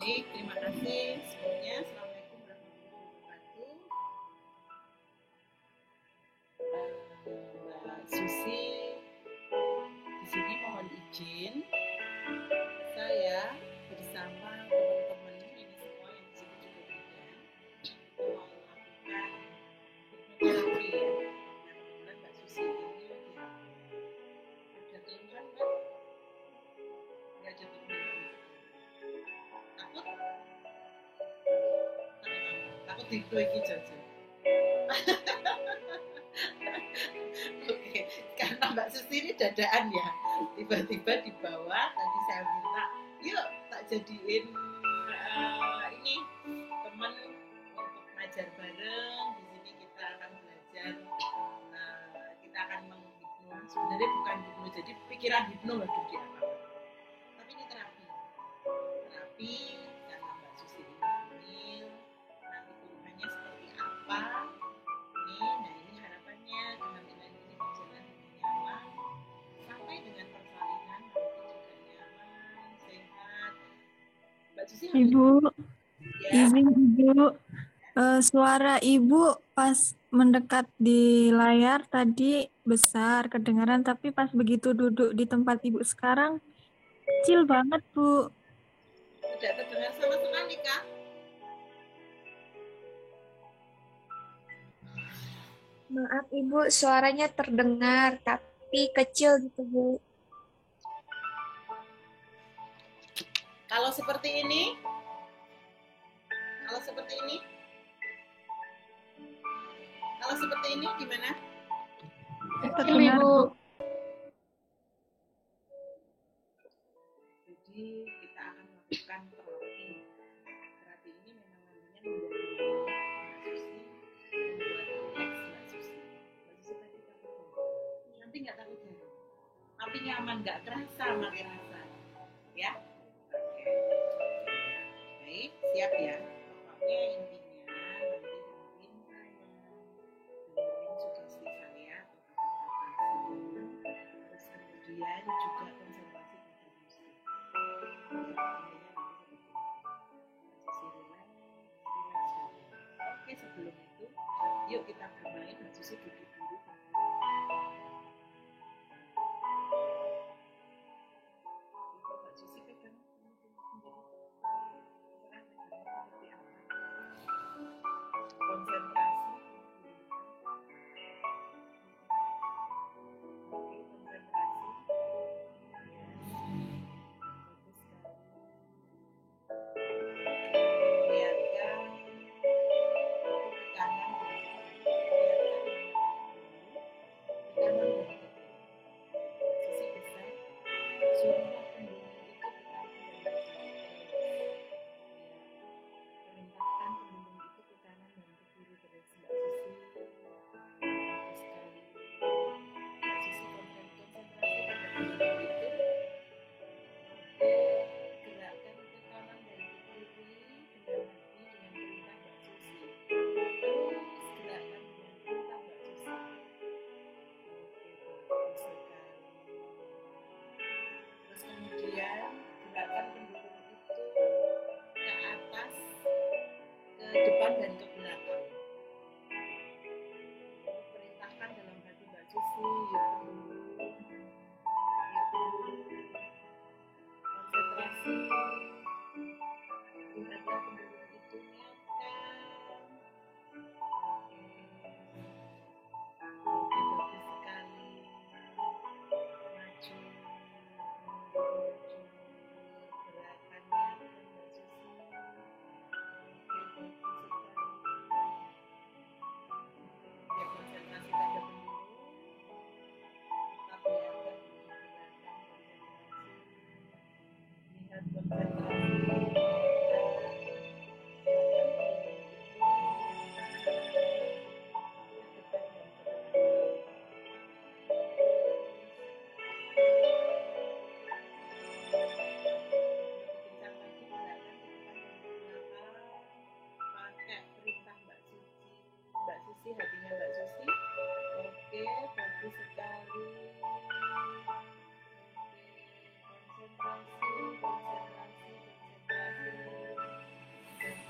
Baik, terima kasih semuanya. Assalamualaikum warahmatullahi wabarakatuh. Mbak Susi, di sini mohon izin saya bersama teman-teman ini semua yang di sini juga ada, kita mau melakukan hipnoterapi ya. Kebetulan Mbak Susi ini ada keluhan Mbak? Nggak ada keluhan. Takut? Takut itu iki jajan. Oke, karena Mbak Susi ini dadaan ya, tiba-tiba di bawah tadi saya minta, yuk tak jadiin ini teman untuk ngajar bareng. Di sini kita akan belajar, kita akan menghipno. Sebenarnya bukan hipno, jadi pikiran hipno loh di apa. Tapi ini terapi, terapi karena Mbak Susi ini hamil. Nanti keluhannya seperti apa? Nah ini harapannya kehamilan ini berjalan dengan nyaman sampai dengan persalinan nanti juga nyaman, sehat. Mbak Susi hamil? Ibu, Ya. izin Ibu, suara Ibu pas mendekat di layar tadi besar kedengaran, tapi pas begitu duduk di tempat Ibu sekarang kecil banget, Bu. Tidak terdengar sama sekali kah? Maaf Ibu, suaranya terdengar tapi kecil gitu Bu. Kalau seperti ini, kalau seperti ini, kalau seperti ini gimana? Kecil Ibu. Jadi kita akan melakukan terapi. Terapi ini memang namanya membuat Mbak Susi tadi takut. Nanti nggak takut ya? Tapi nyaman, nggak kerasa makin rasa, ya? Oke. Baik, siap ya. Pokoknya intinya nanti dengerin saya, dengerin sugesti saya atau kata-kata terus kemudian juga konsentrasi pada musik. Oke, sebelum itu, yuk kita bermain. Mbak Susi duduk dulu. Mbak Susi pegang konsentrasi. Oke, konsentrasi. Lihatkan ke kanan dan kanan dan sisi besar suruhlah pendulum itu ke kanan dan ke kiri. Perintahkan pendulum itu ke kanan dan ke kiri terus Mbak Sisi. Bagus sekali. Mbak Sisi konsentrasi pada pendulum itu. Gerakkan ke kanan dan ke kiri dengan hati dengan perintah Mbak Susi. Terus gerakkan dengan perintah Mbak Susi. Oke, bagus sekali. Terus kemudian gerakkan pendulum itu ke atas, ke depan dan ke belakang. Perintahkan dalam hati Mbak Susi, yuk pendulum, yuk pendulum. Konsentrasi. Lihatlah pendulum itu nyata. Oke, bagus sekali. Maju, maju, gerakannya Mbak Susi. Oke, bagus sekali.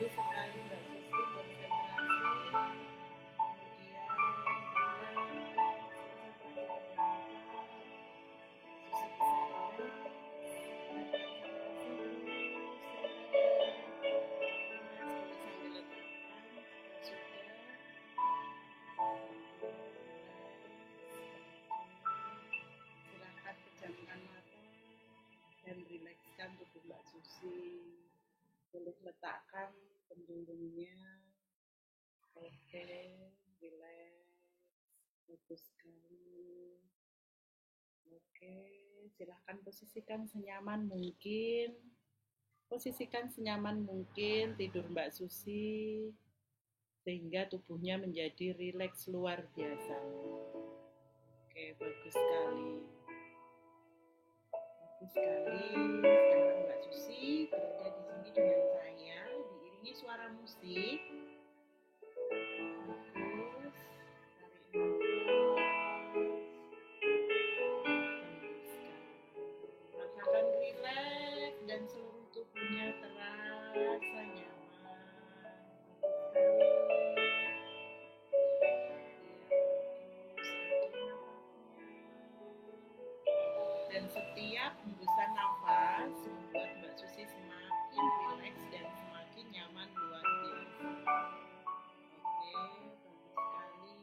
Bagus sekali Mbak Susi, konsentrasi. Silahkan pejamkan mata dan rilekskan tubuh Mbak Susi. Boleh letakkan pendulumnya. Oke, rileks. Bagus sekali. Oke, silahkan posisikan senyaman mungkin. Posisikan senyaman mungkin tidur Mbak Susi sehingga tubuhnya menjadi rileks luar biasa. Oke, bagus sekali. Bagus sekali. Sekarang Mbak Susi berada di sini dengan saya, diiringi suara musik. Bagus. Tarik nafas. Rasakan rileks dan seluruh tubuhnya terasa nyaman. Dan setiap hembusan nafas membuat Mbak Susi semakin rileks dan semakin nyaman luar biasa. Oke, bagus sekali.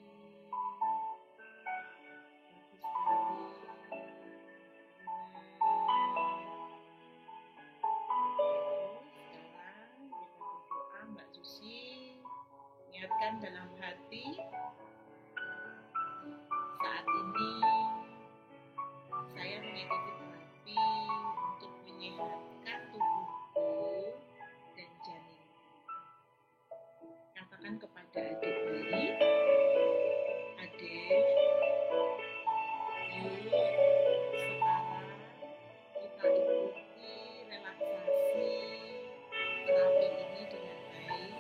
Bagus sekali. Sekarang kita berdoa Mbak Susi. Niatkan dalam hati saat ini saya mengikuti terapi untuk menyehatkan tubuhku dan janinku. Katakan kepada adik bayi, adik, yuk sekarang kita ikuti relaksasi terapi ini dengan baik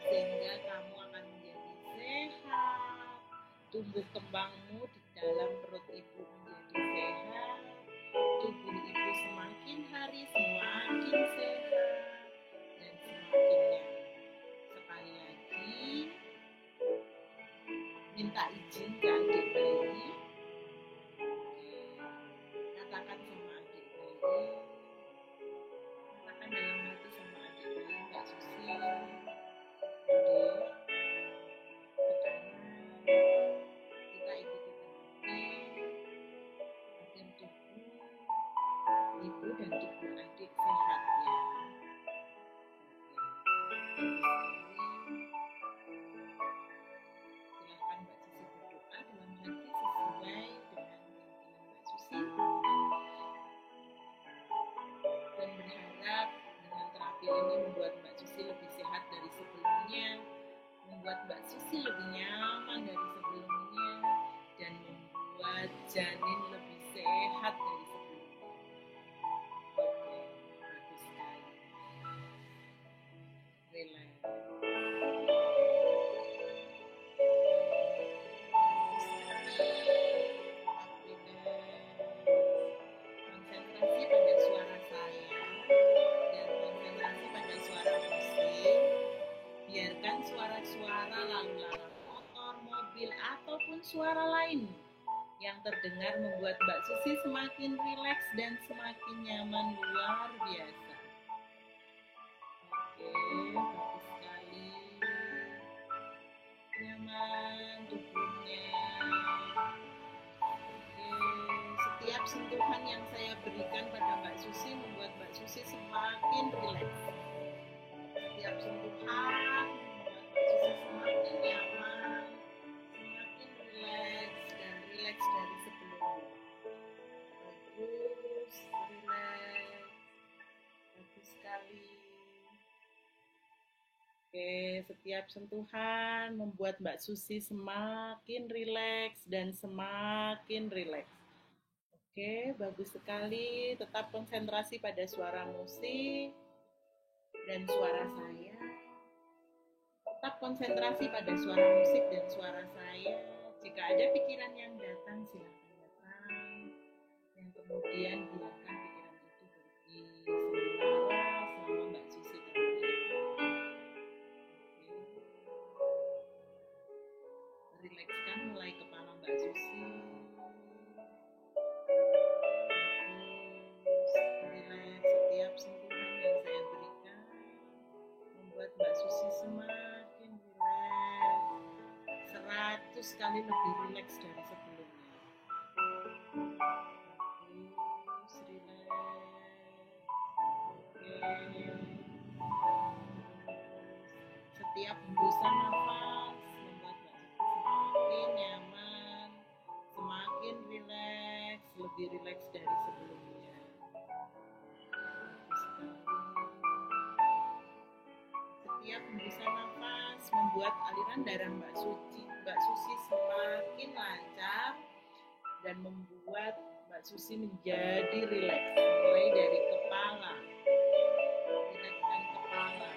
sehingga kamu akan menjadi sehat, tumbuh kembangmu di dalam perut ibu menjadi sehat, tubuh ibu semakin hari semakin sehat dan semakin nyaman. Sekali lagi, minta izin ke adik bayi. Katakan sama adik bayi, katakan dalam hati sama adik bayi Mbak Susi, adik, sekarang kita ikuti terapi agar tubuh ibu dan tubuh adik sehat ya. Silahkan Mbak Susi berdoa dalam hati sesuai dengan keinginan Mbak Susi dan berharap dengan terapi ini membuat Mbak Susi lebih sehat dari sebelumnya, membuat Mbak Susi lebih nyaman dari sebelumnya, dan membuat janin lebih sehat dari sebelumnya. Oke, bagus sekali. Relax. Konsentrasi pada suara saya dan konsentrasi pada suara musik. Biarkan suara-suara lalu lalang motor, mobil, ataupun suara lain yang terdengar membuat Mbak Susi semakin rileks dan semakin nyaman luar biasa. Oke, bagus sekali. Nyaman tubuhnya. Oke, setiap sentuhan yang saya berikan pada Mbak Susi membuat Mbak Susi semakin rileks. Setiap sentuhan membuat Mbak Susi semakin nyaman, semakin rileks dan rileks dari sebelumnya. Bagus, rileks, bagus sekali. Oke, setiap sentuhan membuat Mbak Susi semakin rileks dan semakin rileks. Oke, bagus sekali. Tetap konsentrasi pada suara musik dan suara saya. Tetap konsentrasi pada suara musik dan suara saya. Jika ada pikiran yang datang, silakan datang. Dan kemudian biarkan pikiran itu pergi sementara selama Mbak Susi terapi. kali lebih rileks dari sebelumnya. Terus rileks. Oke. Setiap hembusan nafas membuat Mbak Susi semakin nyaman, semakin rileks, lebih rileks dari sebelumnya. Bagus sekali. Setiap hembusan nafas membuat aliran darah Mbak Susi semakin lancar dan membuat Mbak Susi menjadi rileks, mulai dari kepala, rilekskan kepala,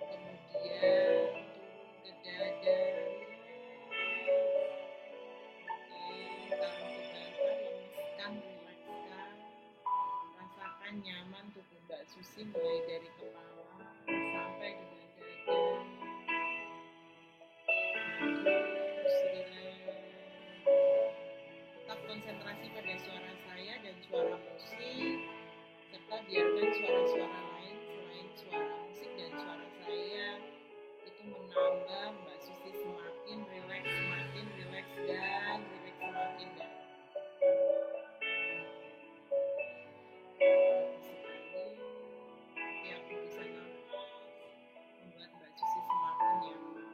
kemudian turun ke dada, taruh ke dada, lemeskan, rilekskan, rasakan nyaman tubuh Mbak Susi mulai dari kepala sampai dengan dada. Terus rileks. Tetap konsentrasi pada suara saya dan suara musik, serta biarkan suara-suara lain selain suara musik dan suara saya itu menambah Mbak Susi semakin rileks dan rileks semakin dalam. Setiap hembusan nafas membuat Mbak Susi semakin nyaman.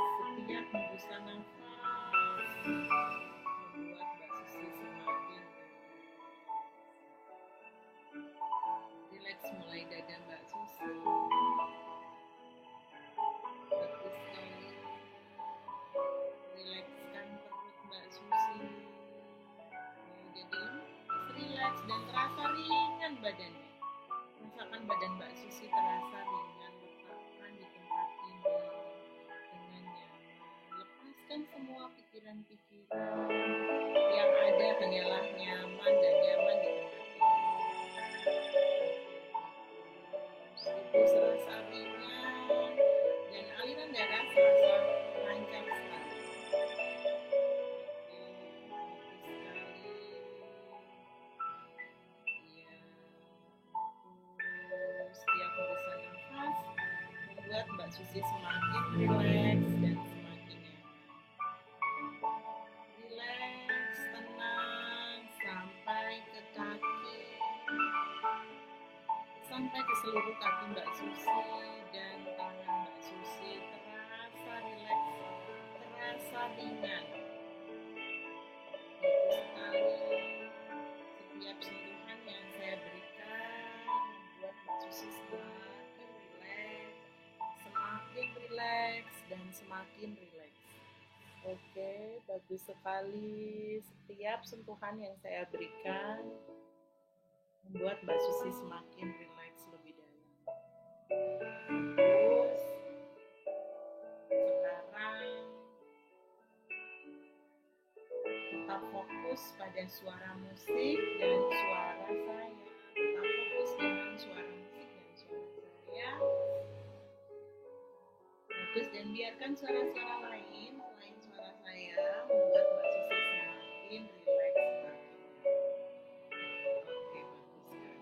Setiap hembusan nafas membuat Mbak Susi semakin rileks, mulai dada Mbak Susi. Bagus sekali. Rilekskan perut Mbak Susi. Jadi lemas, rileks dan terasa ringan badannya. Rasakan badan Mbak Susi terasa ringan, letakkan di tempat ini dengan nyaman. Lepaskan semua pikiran-pikiran, yang ada hanyalah nyaman dan nyaman di tempat ini. Tubuh serasa ringan dan aliran darah serasa lancar sekali. Bagus sekali. Iya. Setiap hembusan nafas membuat Mbak Susi semakin rileks dan semakin nyaman. Rileks, tenang sampai ke kaki, sampai ke seluruh kaki Mbak Susi dan tangan Mbak Susi terasa rileks, terasa ringan. Bagus sekali. Setiap sentuhan yang saya berikan membuat Mbak Susi semakin rileks dan semakin rileks. Oke, bagus sekali. Setiap sentuhan yang saya berikan membuat Mbak Susi semakin rileks lebih dalam. Terus, sekarang tetap fokus pada suara musik dan suara saya. Tetap fokus dengan suara musik dan suara saya. Bagus, dan biarkan suara-suara lain selain suara saya membuat Mbak Susi semakin rileks, semakin nyaman.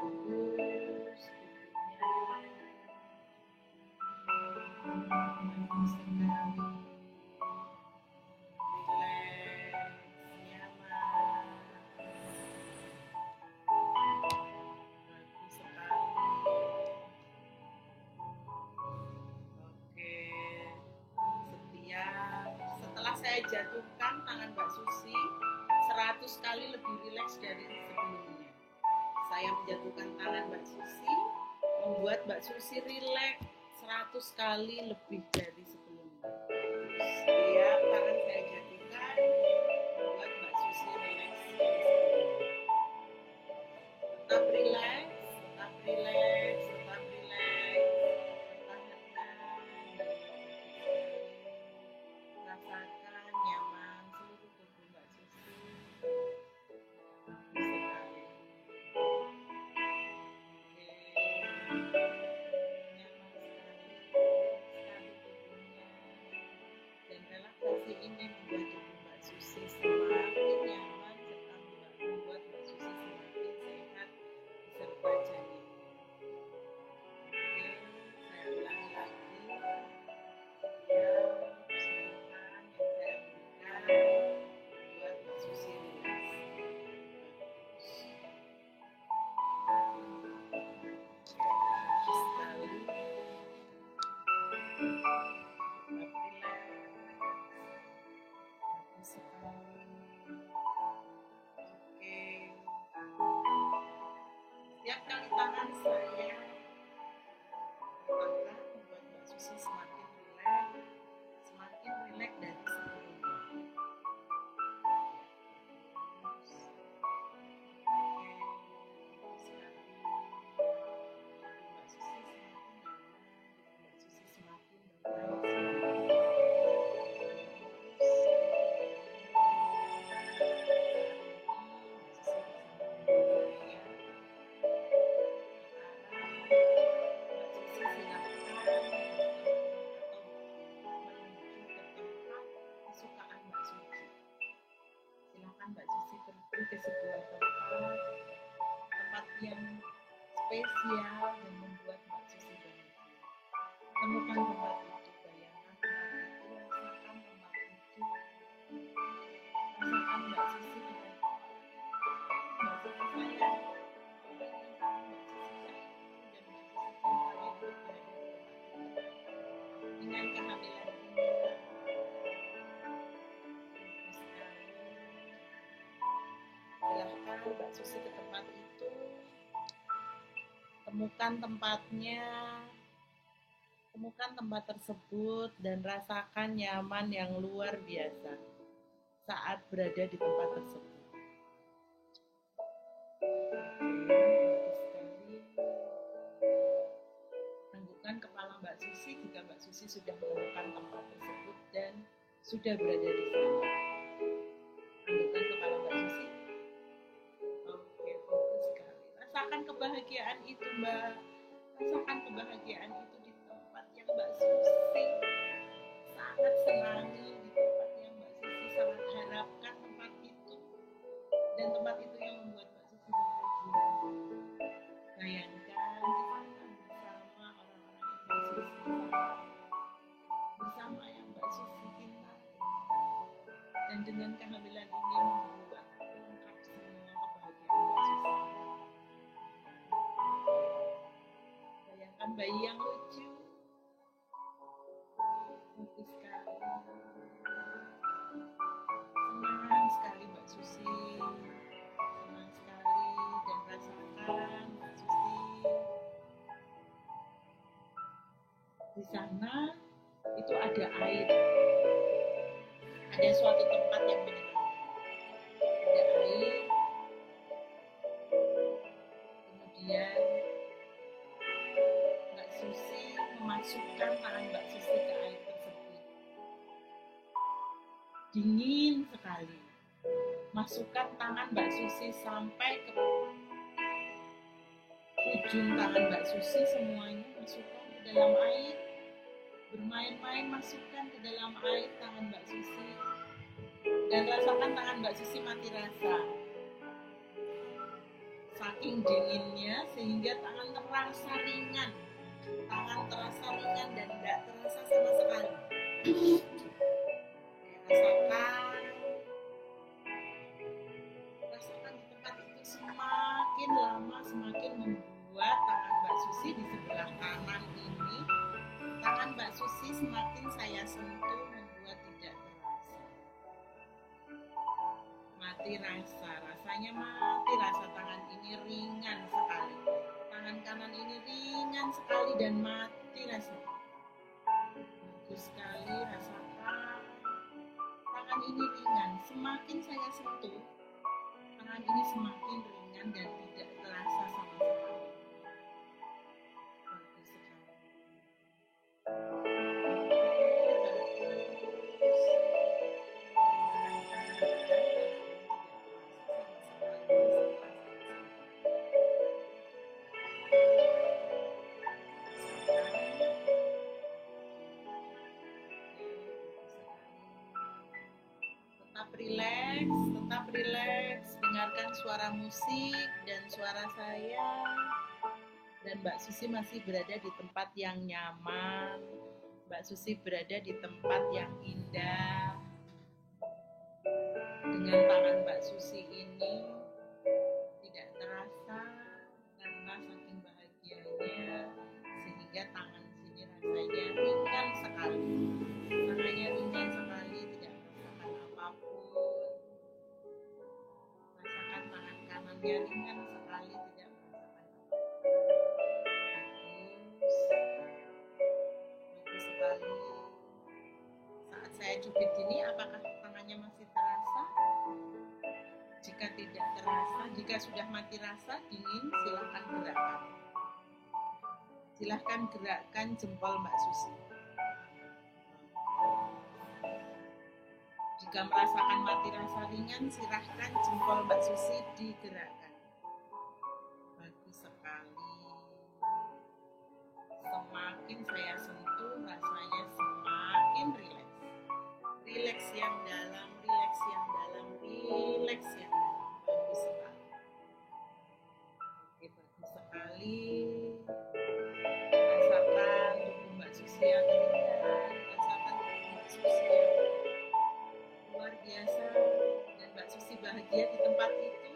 Oke, bagus sekali. Bagus, bagus sekali. Rileks, nyaman. Bagus sekali. Oke. Setelah saya jatuhkan tangan Mbak Susi 100 kali lebih rileks dari sebelumnya. Saya menjatuhkan tangan Mbak Susi membuat Mbak Susi rileks 100 kali lebih dari sebelumnya. Setiap tangan saya jatuhkan membuat Mbak Susi rileks dari sebelumnya. Tetap rileks, tetap rileks, tetap rileks. Pertahankan. Rasakan nyaman seluruh tubuh Mbak Susi. Bagus sekali. Oke. Nyaman sekali tubuhnya. rasakan Mbak Susi pergi ke sebuah tempat yang spesial dan membuat Mbak Susi bahagia. Temukan tempat itu, bayangkan tempat itu, rasakan tempat itu, rasakan Mbak Susi dengan Mbak Susi sayang, dengan kehamilan ini. Silahkan Mbak Susi ke tempat itu, temukan tempatnya, temukan tempat tersebut dan rasakan nyaman yang luar biasa saat berada di tempat tersebut. Tangguhkan kepala Mbak Susi jika Mbak Susi sudah menemukan tempat tersebut dan sudah berada di sana. Tangguhkan kepala Mbak Susi. Oke, bagus sekali. Rasakan kebahagiaan itu, Mbak. Rasakan kebahagiaan itu di tempat yang Mbak Susi sangat senangi, di tempat yang Mbak Susi sangat harapkan tempat itu, dan tempat itu yang membuat Mbak Susi bahagia. Bayangkan di sana bersama orang-orang yang Mbak Susi sayang, bersama yang Mbak Susi cintai, dan dengan kehamilan ini membuat lengkap semua kebahagiaan Mbak Susi. Bayangkan bayi yang lucu, bagus sekali. Senang sekali Mbak Susi, senang sekali, dan rasakan Mbak Susi di sana itu ada air, ada suatu tempat yang menyenangkan, ada air, kemudian Mbak Susi memasukkan tangan Mbak Susi ke air tersebut. Dingin sekali. Masukkan tangan Mbak Susi sampai ke ujung tangan Mbak Susi, semuanya masukkan ke dalam air. Bermain-main masukkan ke dalam air tangan Mbak Susi. Dan rasakan tangan Mbak Susi mati rasa. Saking dinginnya sehingga tangan terasa ringan. Tangan terasa ringan dan tidak terasa sama sekali. Rasakan di tempat itu semakin lama semakin membuat tangan Mbak Susi di sebelah kanan ini, tangan Mbak Susi semakin saya sentuh membuat tidak terasa. Mati rasa, rasanya mati rasa, tangan ini ringan sekali. Tangan kanan ini ringan sekali dan mati rasa. Bagus sekali, rasakan. Tangan ini ringan, semakin saya sentuh, tangan ini semakin ringan dan tidak terasa sama sekali. Bagus sekali. Tetap rileks, dengarkan suara musik dan suara saya. Dan Mbak Susi masih berada di tempat yang nyaman. Mbak Susi berada di tempat yang indah. Dengan tangan Mbak Susi ini tidak terasa karena saking bahagianya, sehingga tangan sini rasanya ringan sekali. Tangannya ringan sekali, tidak merasakan apapun. Rasakan tangan kanannya ringan sekali, tidak merasakan apapun. Bagus sekali. Saat saya cubit ini, apakah tangannya masih terasa? Jika tidak terasa, jika sudah mati rasa, dingin, silahkan gerakkan. Silahkan gerakkan jempol Mbak Susi. Jika merasakan mati rasa ringan, silahkan jempol Mbak Susi digerakkan. Bagus sekali. Semakin saya sentuh, rasanya semakin rileks. Rileks yang dalam, rileks yang dalam, rileks biasa dan Mbak Susi bahagia di tempat itu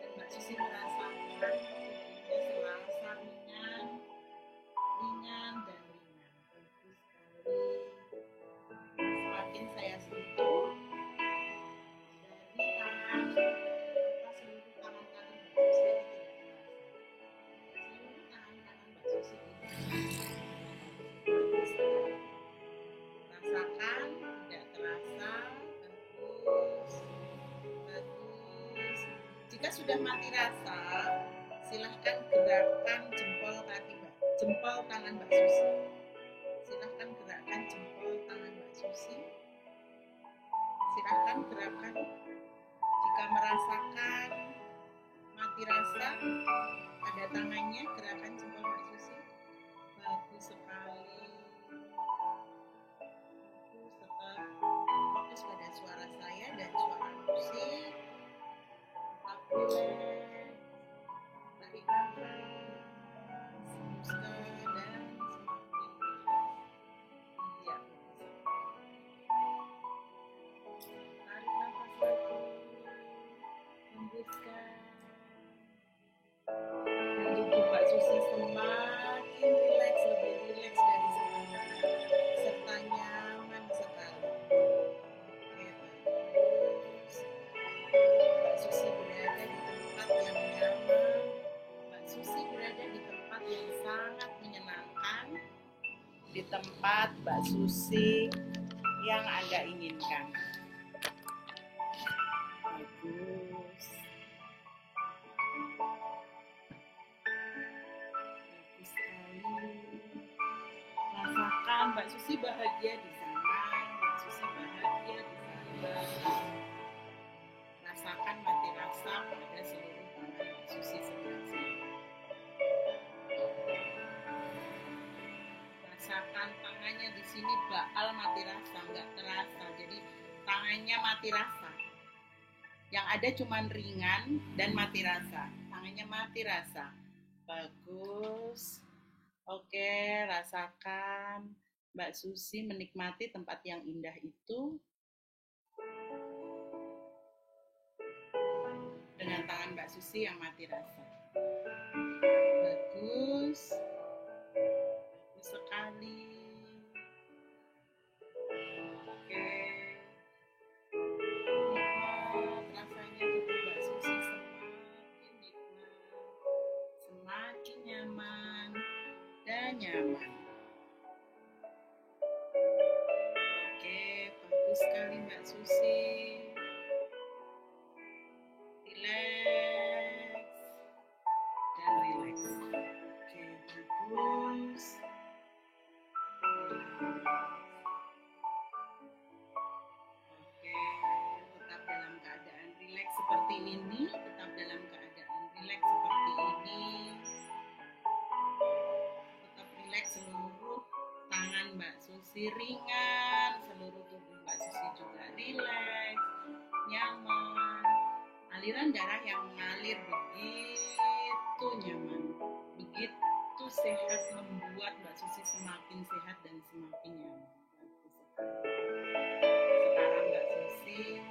dan Mbak Susi merasakan tubuhnya serasa ringan dan ringan. Bagus sekali. Semakin saya sentuh dari tangan maka seluruh tangan kaki Mbak Susi ini tidak terasa. Seluruh tangan-tangan Mbak Susi ini bagus sekali. Rasakan, tidak terasa, bagus, bagus. Jika sudah mati rasa, silahkan gerakkan jempol kaki jempol tangan Mbak Susi. Silahkan gerakkan jempol tangan Mbak Susi. Silahkan gerakkan. Jika merasakan mati rasa, ada tangannya, gerakan jempol Mbak Susi. Bagus sekali. Tetap fokus pada suara saya dan suara musik. Tetap relax, tarik nafas, hembuskan dan semakin relax. Iya, tarik nafas lagi, hembuskan. Dan tubuh Mbak Susi semakin rileks, lebih rileks dari sebelumnya, serta nyaman sekali. Oke, bagus. Mbak Susi berada di tempat yang nyaman. Mbak Susi berada di tempat yang sangat menyenangkan. Di tempat Mbak Susi yang Anda inginkan. Bagus. Bagus sekali. Rasakan Mbak Susi bahagia di sana. Mbak Susi bahagia di sana. Rasakan mati rasa pada seluruh tangan Mbak Susi sebelah sini. Rasakan tangannya di sini bakal mati rasa, nggak terasa. Jadi tangannya mati rasa. Yang ada cuman ringan dan mati rasa. Tangannya mati rasa. Bagus. Oke, rasakan Mbak Susi menikmati tempat yang indah itu dengan tangan Mbak Susi yang mati rasa. Bagus. Bagus sekali. Oke. Nikmat rasanya tubuh Mbak Susi semakin nikmat, semakin nyaman dan nyaman. Oke, bagus sekali Mbak Susi. Relax dan relax. Oke, bagus. Oke, tetap dalam keadaan relax seperti ini. Tetap dalam keadaan relax seperti ini. Tetap relax, seluruh tangan Mbak Susi ringan, seluruh tubuh Mbak Susi juga relax, nyaman. Aliran darah yang mengalir begitu nyaman, begitu sehat, membuat Mbak Susi semakin sehat dan semakin nyaman. Bagus sekali. Sekarang Mbak Susi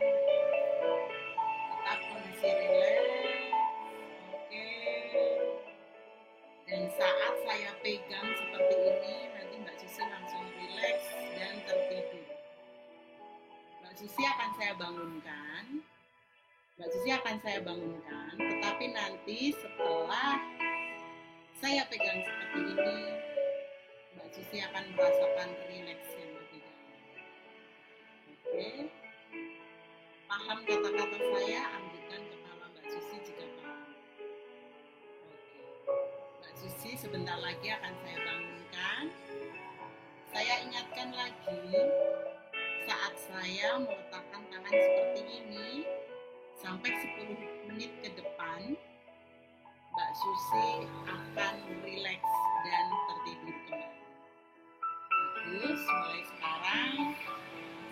tetap kondisi relax. Oke. Dan saat saya pegang seperti ini, nanti Mbak Susi langsung relax dan tertidur. Mbak Susi akan saya bangunkan. Mbak Susi akan saya bangunkan, tetapi nanti setelah saya pegang seperti ini, Mbak Susi akan merasakan relax yang lebih dalam. Oke. Paham kata-kata saya, anggukkan kepala Mbak Susi jika paham. Oke. Mbak Susi sebentar lagi akan saya bangunkan. Saya ingatkan lagi, saat saya meletakkan tangan seperti ini, sampai 10 menit ke depan, Mbak Susi akan relax dan tertidur kembali. Bagus, mulai sekarang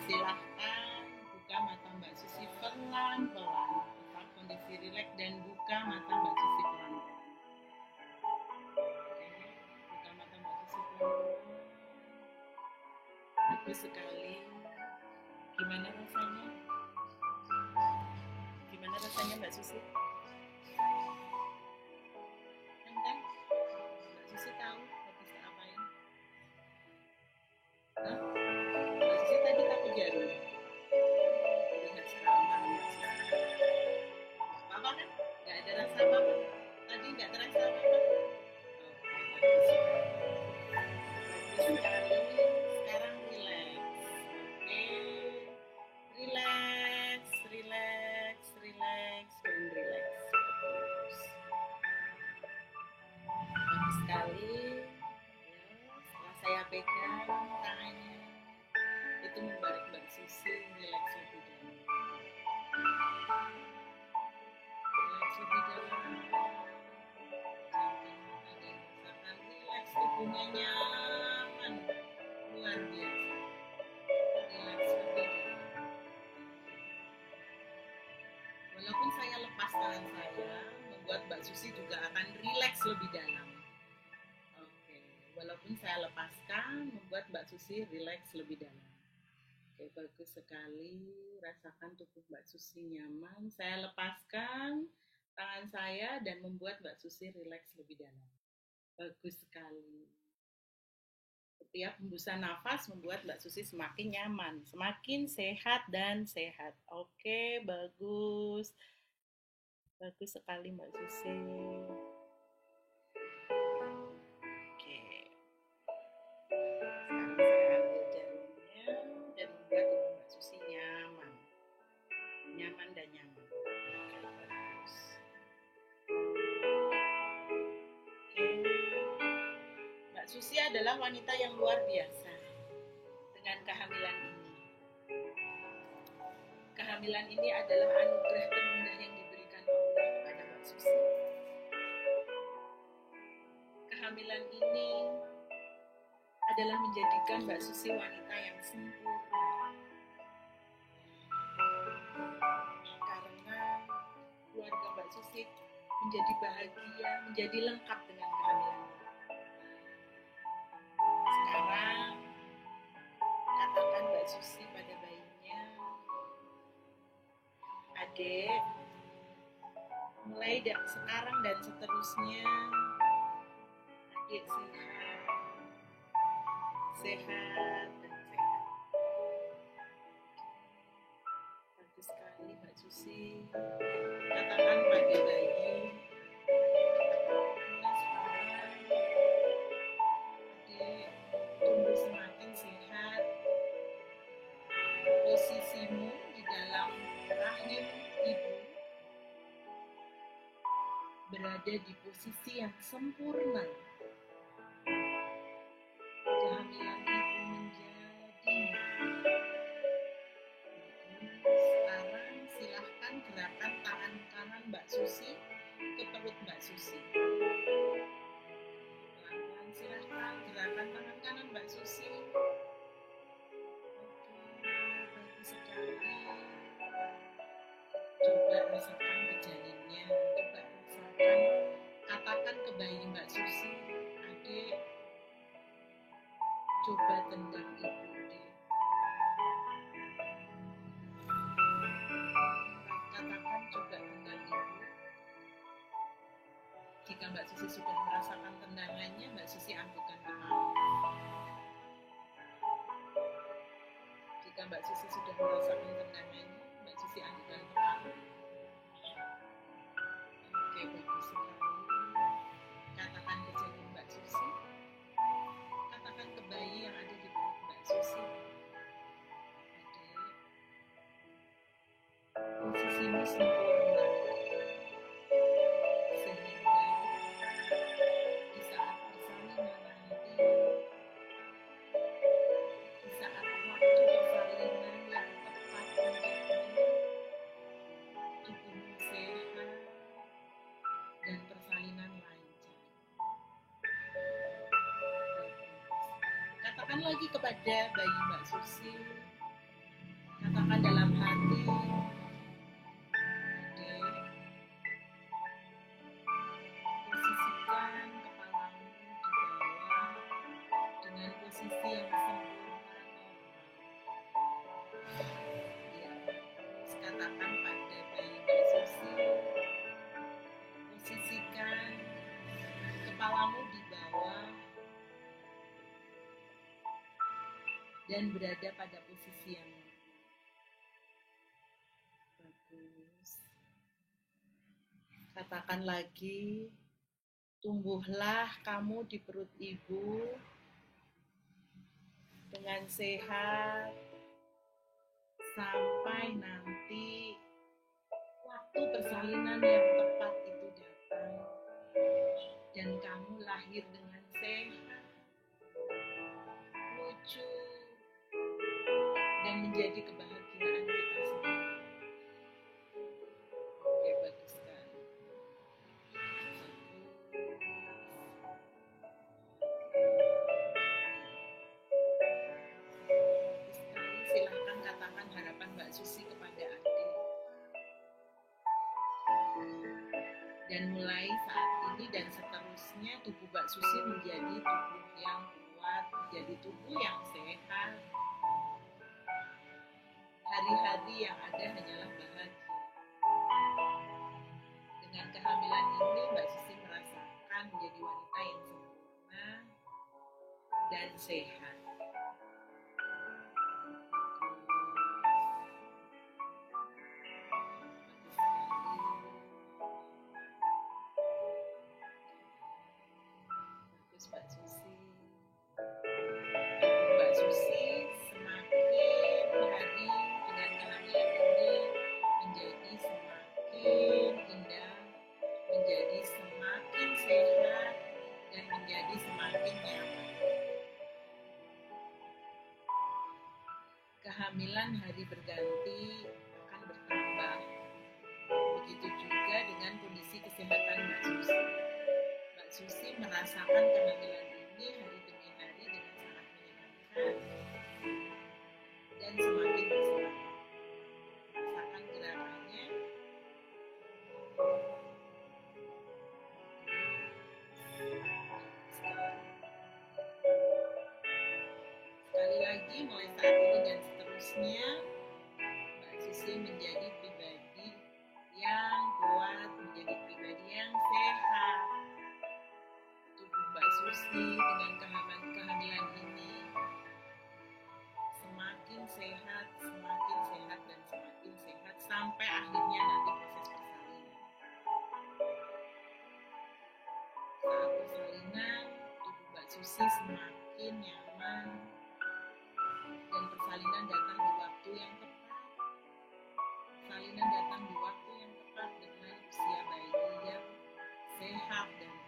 silahkan buka mata Mbak Susi pelan-pelan. Tetap kondisi relax dan buka mata Mbak Susi pelan-pelan. Oke, buka mata Mbak Susi pelan-pelan. Bagus sekali. Gimana Gimana rasanya? Gimana rasanya Mbak Susi? Kan? Mbak Susi tahu habis ngapain? Hah? Mbak Susi tadi takut jarum. Lihat serama Mbak Susi. Gak apa-apa kan? Gak ada rasa apa-apa. Tadi gak terasa apa-apa. Bagus sekali. Sekarang relax. Oke. Relax, relax, relax, dan relax. Bagus. Bagus sekali. Ya, setelah saya pegang tangannya, itu membuat Mbak Susi relax lebih dalam. Relax lebih dalam. Jangan ada rasakan relax, tubuhnya nyaman, luar biasa. Relax lebih dalam. Walaupun saya lepas tangan saya, membuat Mbak Susi juga akan relax lebih dalam. Oke, walaupun saya lepaskan, membuat Mbak Susi relax lebih dalam. Oke, bagus sekali. Rasakan tubuh Mbak Susi nyaman. Saya lepaskan tangan saya dan membuat Mbak Susi relax lebih dalam. Bagus sekali. Setiap hembusan nafas membuat Mbak Susi semakin nyaman, semakin sehat dan sehat. Oke, bagus. Bagus sekali Mbak Susi. Oke. Sekarang saya ambil jarumnya dan membuat tubuh Mbak Susi nyaman. Nyaman dan nyaman. Oke, bagus. Oke. Mbak Susi adalah wanita yang luar biasa dengan kehamilan ini. Kehamilan ini adalah anugerah terindah yang diberikan Allah kepada Mbak Susi. Kehamilan ini adalah menjadikan Mbak Susi wanita yang sempurna. Karena keluarga Mbak Susi menjadi bahagia, menjadi lengkap dengan kehamilan ini. Sekarang katakan Mbak Susi pada bayinya, Adik, mulai dari sekarang dan seterusnya, Adik sehat, sehat dan sehat. Bagus sekali Mbak Susi. Katakan pada bayi, mulai sekarang Adik tumbuh semakin sehat. Posisimu di dalam rahim ibu berada di posisi yang sempurna. Kehamilan ibu menjadi sekarang silahkan gerakan tangan kanan Mbak Susi ke perut Mbak Susi. Pelan-pelan silahkan gerakan tangan kanan Mbak Susi. Bagus sekali. Coba rasakan ke janinnya, coba rasakan, katakan ke bayi Mbak Susi, Adik, coba tendang ibu deh. Katakan coba tendang ibu. Jika Mbak Susi sudah merasakan tendangannya, Mbak Susi anggukan kepala. Jika Mbak Susi sudah merasakan tendangannya, Mbak Susi anggukan kepala. Oke, bagus sekali. Katakan ke janin Mbak Susi. Katakan ke bayi yang ada di perut Mbak Susi. Adik, posisimu sempurna. Sehingga di saat persalinan nanti, di saat waktu persalinan yang tepat untukmu, tubuhmu sehat dan persalinan lancar. Katakan lagi kepada bayi Mbak Susi, katakan dalam hati, Adik, posisikan kepalamu di bawah dengan posisi yang sempurna normal. dan berada pada posisi yang bagus. Katakan lagi, tumbuhlah kamu di perut ibu dengan sehat sampai nanti waktu persalinan yang tepat itu datang dan kamu lahir dengan sehat, lucu, dan menjadi kebahagiaan kita semua. Oke, bagus sekali. Silahkan katakan harapan Mbak Susi kepada adik. Dan mulai saat ini dan seterusnya tubuh Mbak Susi menjadi tubuh yang kuat, menjadi tubuh yang sehat. Hari-hari yang ada hanyalah bahagia. Dengan kehamilan ini Mbak Susi merasakan menjadi wanita yang sempurna dan sehat. Mbak Susi. Mbak Susi semakin hari dengan kehamilan ini menjadi semakin indah, menjadi semakin sehat, dan menjadi semakin nyaman. Kehamilan hari berganti akan bertambah. Begitu juga dengan kondisi kesehatan Mbak Susi. Mbak Susi merasakan kehamilan ini hari demi hari dengan sangat menyenangkan dan semakin bersemangat. Rasakan gerakannya. Sekali lagi, mulai saat ini dan seterusnya, Mbak Susi menjadi pribadi yang kuat, menjadi pribadi yang sehat. Mbak Susi dengan kehamilan ini semakin sehat dan semakin sehat sampai akhirnya nanti proses persalinan. Saat persalinan, tubuh Mbak Susi semakin nyaman dan persalinan datang di waktu yang tepat. Persalinan datang di waktu yang tepat dengan usia bayi yang sehat dan tepat.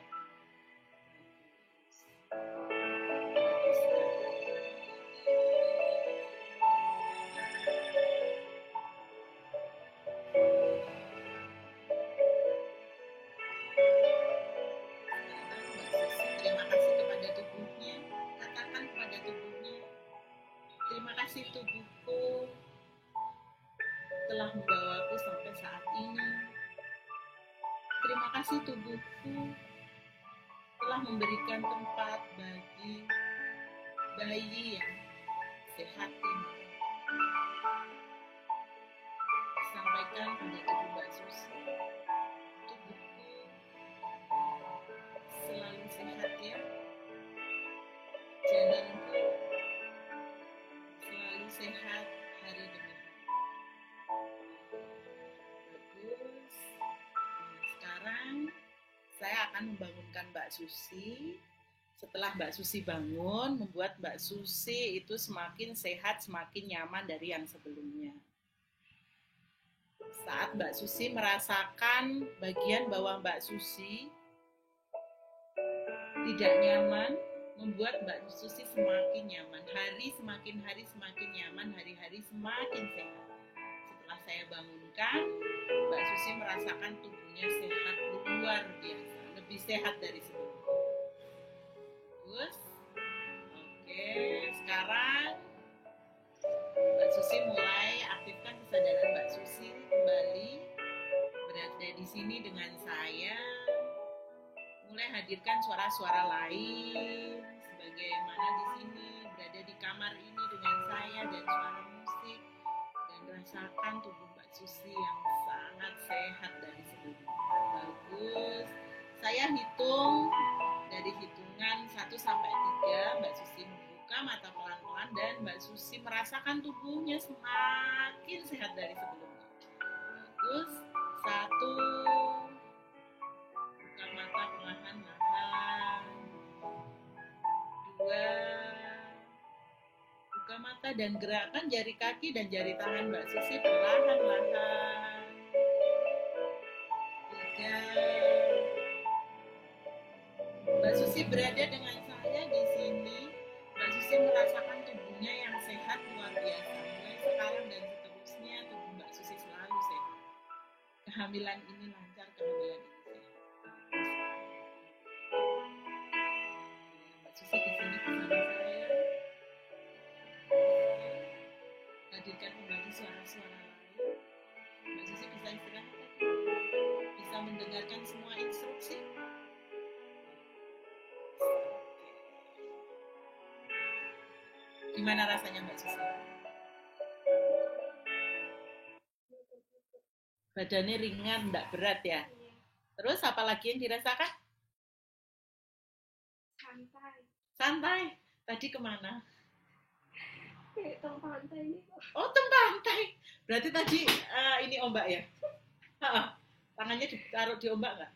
Terima kasih kepada tubuhnya. Katakan kepada tubuhnya, terima kasih tubuhku telah membawaku sampai saat ini. Terima kasih tubuhku telah memberikan tempat bagi bayi yang sehat ini. Sampaikan pada tubuh Mbak Susi, tubuhku selalu sehat ya. Janinku selalu sehat hari demi hari. Bagus. Sekarang saya akan membangunkan Mbak Susi. Setelah Mbak Susi bangun, membuat Mbak Susi itu semakin sehat, semakin nyaman dari yang sebelumnya. Saat Mbak Susi merasakan bagian bawah Mbak Susi tidak nyaman, membuat Mbak Susi semakin nyaman. Hari semakin nyaman, hari-hari semakin sehat. Setelah saya bangunkan, Mbak Susi merasakan tubuhnya sehat luar biasa, lebih sehat dari sebelumnya. Bagus. Oke, sekarang Mbak Susi mulai aktifkan kesadaran Mbak Susi kembali berada di sini dengan saya. Mulai hadirkan suara-suara lain sebagaimana di sini berada di kamar ini dengan saya dan suara musik, dan rasakan tubuh Mbak Susi yang sangat sehat dari sebelumnya. Bagus. Saya hitung dari hitungan 1 sampai 3, Mbak Susi membuka buka mata pelan-pelan dan Mbak Susi merasakan tubuhnya semakin sehat dari sebelumnya. Bagus. 1, buka mata perlahan-lahan. 2, buka mata dan gerakkan jari kaki dan jari tangan Mbak Susi perlahan-lahan. 3, Mbak Susi berada dengan saya di sini. Mbak Susi merasakan tubuhnya yang sehat luar biasa. Mulai sekarang dan seterusnya tubuh Mbak Susi selalu sehat. Kehamilan ini lancar, kehamilan ini sehat. Mbak Susi di sini bersama saya. Hadirkan kembali suara-suara lain. Mbak Susi bisa istirahat lagi. Bisa mendengarkan semua instruksi. Gimana rasanya Mbak Susi? Badannya ringan, enggak berat ya? Terus apa lagi yang dirasakan? Santai. Santai. Tadi kemana? Kayak pantai. Oh, pantai. Berarti tadi ini ombak ya? Tangannya ditaruh di ombak nggak?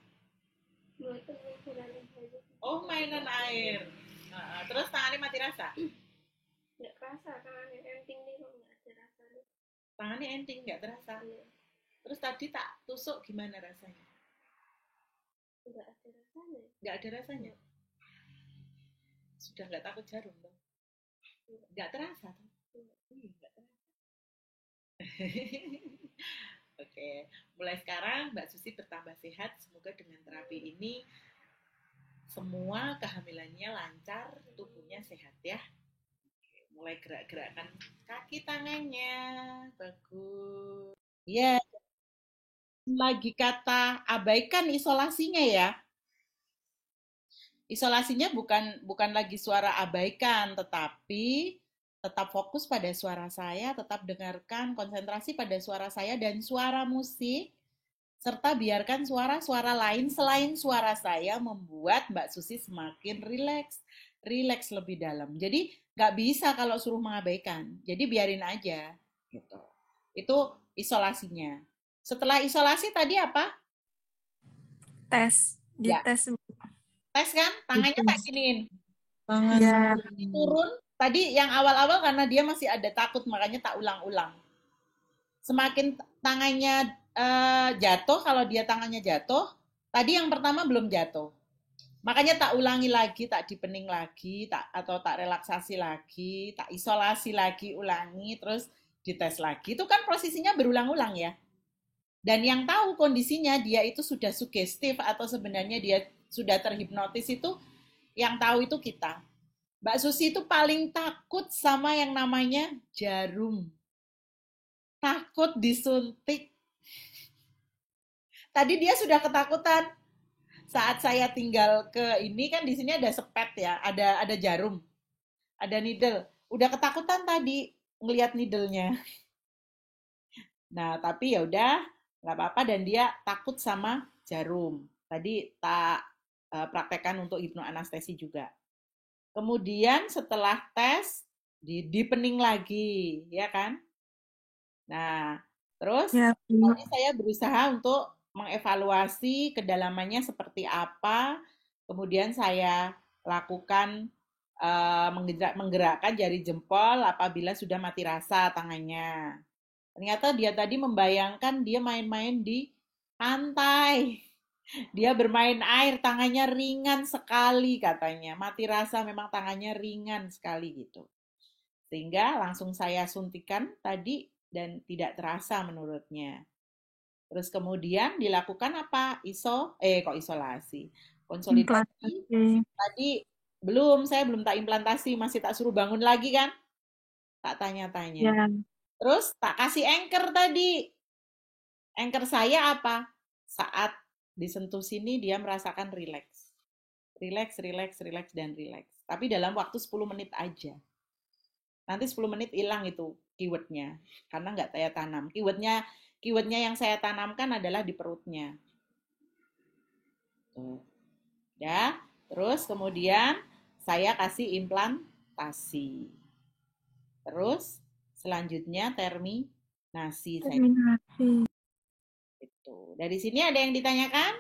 Oh, mainan air. Terus tangannya mati rasa? Nggak kerasa, tangannya enting nih kok nggak ada rasanya. Tangannya enting, nggak terasa. Iya. Terus tadi tak tusuk gimana rasanya? Nggak ada rasanya. Nggak ada rasanya? Sudah nggak takut jarum dong? Nggak terasa tuh? Nggak terasa. Oke, mulai sekarang Mbak Susi bertambah sehat. Semoga dengan terapi ini semua kehamilannya lancar, tubuhnya sehat ya. Mulai gerak-gerakkan kaki tangannya, bagus. Ya, lagi kata abaikan isolasinya ya. Isolasinya bukan lagi suara abaikan, tetapi tetap fokus pada suara saya, tetap dengarkan, konsentrasi pada suara saya dan suara musik, serta biarkan suara-suara lain selain suara saya membuat Mbak Susi semakin rileks lebih dalam. Jadi nggak bisa kalau suruh mengabaikan, jadi biarin aja. Gitu. Itu isolasinya. Setelah isolasi tadi apa? Tes. Ya. Dites. Tes kan? Tangannya tak giniin. Tangan ya. Turun. Tadi yang awal-awal karena dia masih ada takut, makanya tak ulang-ulang. Semakin tangannya jatuh, kalau dia tangannya jatuh, tadi yang pertama belum jatuh. Makanya tak ulangi lagi, tak dipening lagi, atau tak relaksasi lagi, tak isolasi lagi, ulangi, terus dites lagi. Itu kan posisinya berulang-ulang ya. Dan yang tahu kondisinya dia itu sudah sugestif atau sebenarnya dia sudah terhipnotis itu, yang tahu itu kita. Mbak Susi itu paling takut sama yang namanya jarum. Takut disuntik. Tadi dia sudah ketakutan. Saat saya tinggal ke ini kan di sini ada sepet ya, ada jarum, ada needle. Udah ketakutan tadi ngelihat needle-nya. Nah, tapi ya udah nggak apa-apa dan dia takut sama jarum. Tadi tak praktekkan untuk hipnoanestesi juga. Kemudian setelah tes dipening lagi, ya kan? Nah, terus Ya, tadi saya berusaha untuk mengevaluasi kedalamannya seperti apa. Kemudian saya lakukan menggerakkan jari jempol apabila sudah mati rasa tangannya. Ternyata dia tadi membayangkan dia main-main di pantai. Dia bermain air, tangannya ringan sekali katanya. Mati rasa memang tangannya ringan sekali gitu. Sehingga langsung saya suntikan tadi dan tidak terasa menurutnya. Terus kemudian dilakukan apa? Isolasi. Konsolidasi. Tadi saya belum tak implantasi, masih tak suruh bangun lagi kan? Tak tanya-tanya. Ya. Terus tak kasih anchor tadi. Anchor saya apa? Saat disentuh sini dia merasakan rileks. Rileks, dan rileks. Tapi dalam waktu 10 menit aja. Nanti 10 menit hilang itu keywordnya. Karena nggak saya tanam. Keywordnya yang saya tanamkan adalah di perutnya. Tuh. Ya, terus kemudian saya kasih implan rotasi. Terus selanjutnya terminasi. Terminasi. Itu. Dari sini ada yang ditanyakan?